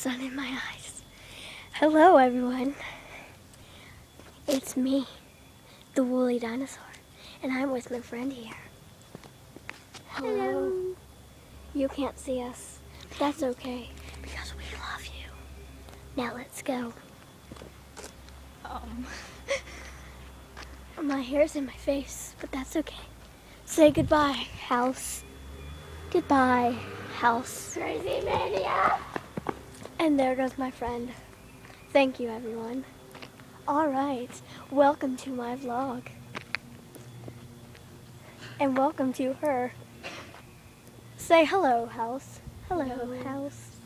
sun in my eyes. Hello, everyone. It's me, the woolly dinosaur, and I'm with my friend here. Hello. You can't see us, but that's okay, because we love you. Now let's go. My hair's in my face, but that's okay. Say goodbye, house. Goodbye, house. Crazy mania. And there goes my friend. Thank you, everyone. All right, welcome to my vlog. And welcome to her. Say hello, house. Hello, house.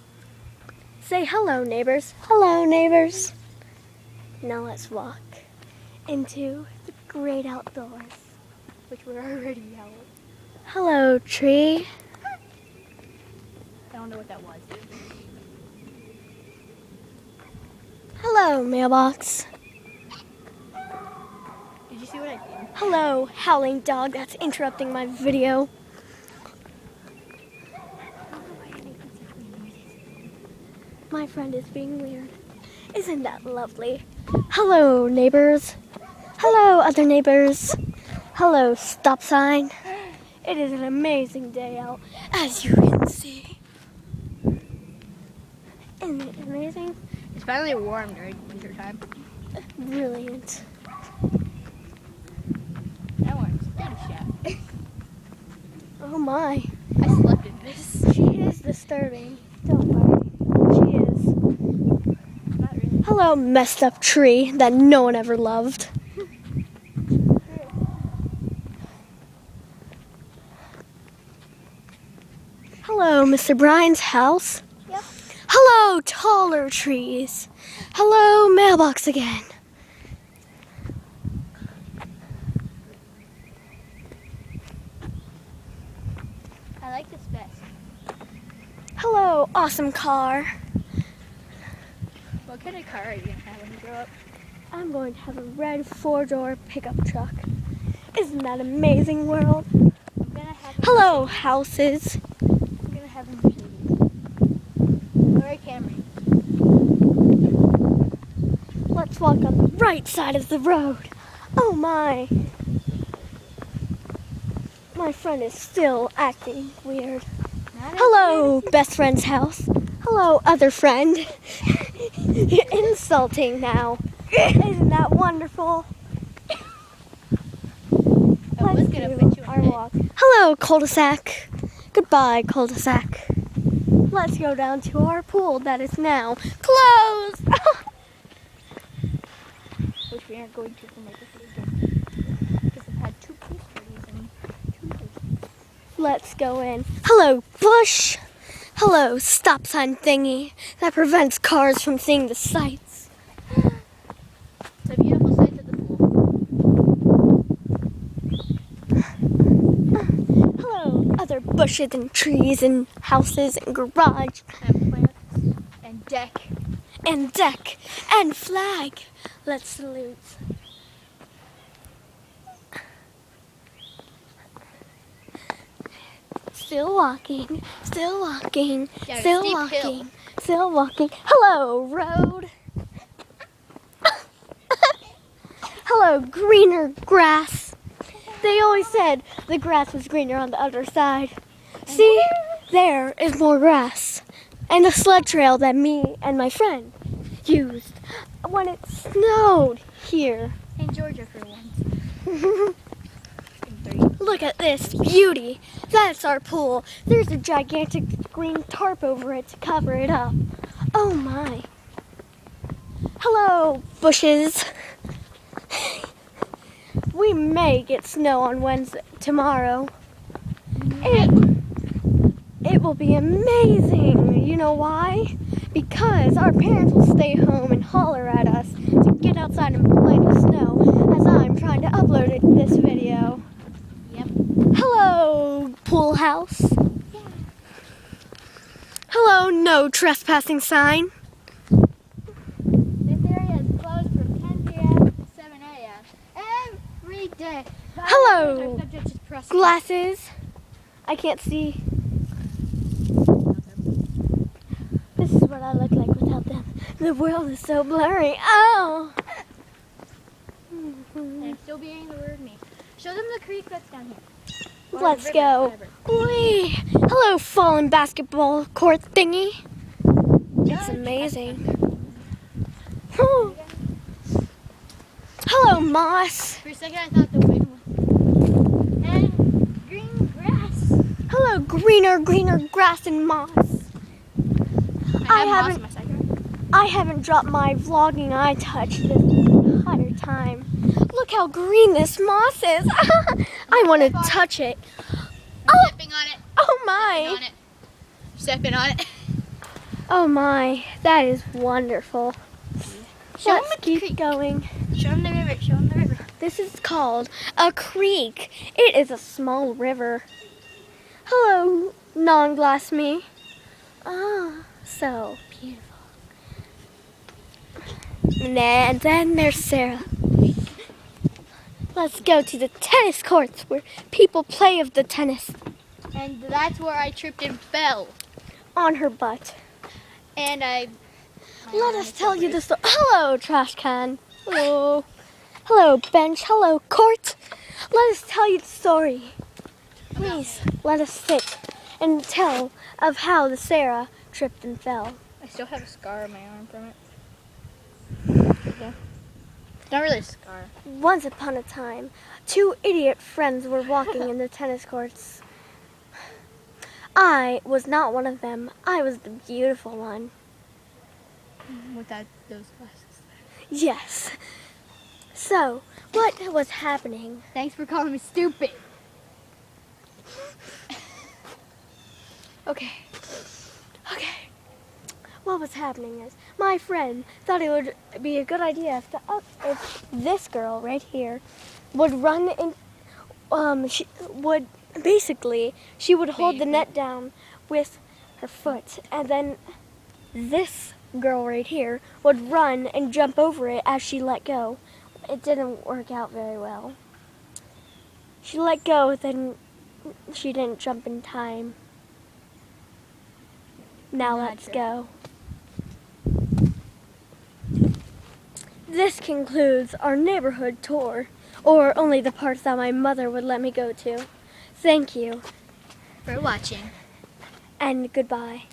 Say hello, neighbors. Hello, neighbors. Now let's walk into the great outdoors, which we're already out. Hello, tree. I don't know what that was. Hello, mailbox. Did you see what I did? Hello, howling dog that's interrupting my video. My friend is being weird. Isn't that lovely? Hello, neighbors. Hello, other neighbors. Hello, stop sign. It is an amazing day out, as you can see. Isn't it amazing? It's finally warm during winter time. Brilliant. That one's good shot. Oh my. I slept in this. She is disturbing. Don't worry. She is. Not really. Hello, messed up tree that no one ever loved. Hello, Mr. Brian's house. Yep. Hello, taller trees. Hello, mailbox again. I like this best. Hello, awesome car. What kind of car are you going to have when you grow up? I'm going to have a red 4-door pickup truck. Isn't that amazing world? I'm going to have a Hello, houses. I'm going to have a Mercedes. Or a Camry. Let's walk on the right side of the road. Oh my. My friend is still acting weird. Not as Hello, best friend's house. Hello, other friend. You're insulting now. Isn't that wonderful? I was going to put you our on it. walk. Hello, cul-de-sac. Goodbye, cul-de-sac. Let's go down to our pool that is now closed. Which we aren't going to for my birthday again. Because I've had 2 pool parties in 2 years. Let's go in. Hello, bush. Hello, stop sign thingy that prevents cars from seeing the sights. It's a beautiful sight at the pool. Hello, other bushes and trees and houses and garage And plants. And deck. and deck and flag. Let's salute. Still walking, still walking, Down a still steep walking, hill. still walking. Hello, road. Hello, greener grass. They always said the grass was greener on the other side. See, there is more grass. And the sled trail that me and my friend used when it snowed here. In Georgia for once. Look at this beauty. That's our pool. There's a gigantic green tarp over it to cover it up. Oh my. Hello, bushes. We may get snow on Wednesday tomorrow. It will be amazing. You know why? Because our parents will stay home and holler at us to get outside and play in the snow as I'm trying to upload this video. Yep. Hello, pool house. Yeah. Hello, no trespassing sign. This area is closed from 10 p.m. to 7 a.m. every day. Hello, Our subject is press. glasses. I can't see. This is what I look like The world is so blurry. Oh! And I'm still being the word me. Show them the creek that's down here. Or the Let's river, go. whatever. Whee! Hello, fallen basketball court thingy. It's No, amazing. Oh. Hello, moss. For a second, I thought the wind was. And green grass. Hello, greener grass and moss. I have moss in my side yard. I haven't dropped my vlogging eye touch this entire time. Look how green this moss is. I want to touch it. I'm stepping on it. Oh Stepping my. on it. Stepping on it. Oh my. That is wonderful. Show 'em Let's the keep creek. going. Show them the river. Show them the river. This is called a creek. It is a small river. Hello, non-glass me. Ah, so beautiful. And then there's Sarah. Let's go to the tennis courts where people play of the tennis And that's where I tripped and fell. on her butt. And Let us tell you the story. Hello, trash can. Hello. Hello, bench. Hello, court. Let us tell you the story. Please, let us sit and tell of how the Sarah tripped and fell. I still have a scar on my arm from it. Yeah. It's not really a scar. Once upon a time, two idiot friends were walking in the tennis courts. I was not one of them. I was the beautiful one. Without those glasses. Yes. So, what was happening? Thanks for calling me stupid. Okay. What was happening is my friend thought it would be a good idea if this girl right here would run in. She would hold the net down with her foot, and then this girl right here would run and jump over it as she let go. It didn't work out very well. She let go, then she didn't jump in time. Now let's go. This concludes our neighborhood tour, or only the parts that my mother would let me go to. Thank you, For watching. and goodbye.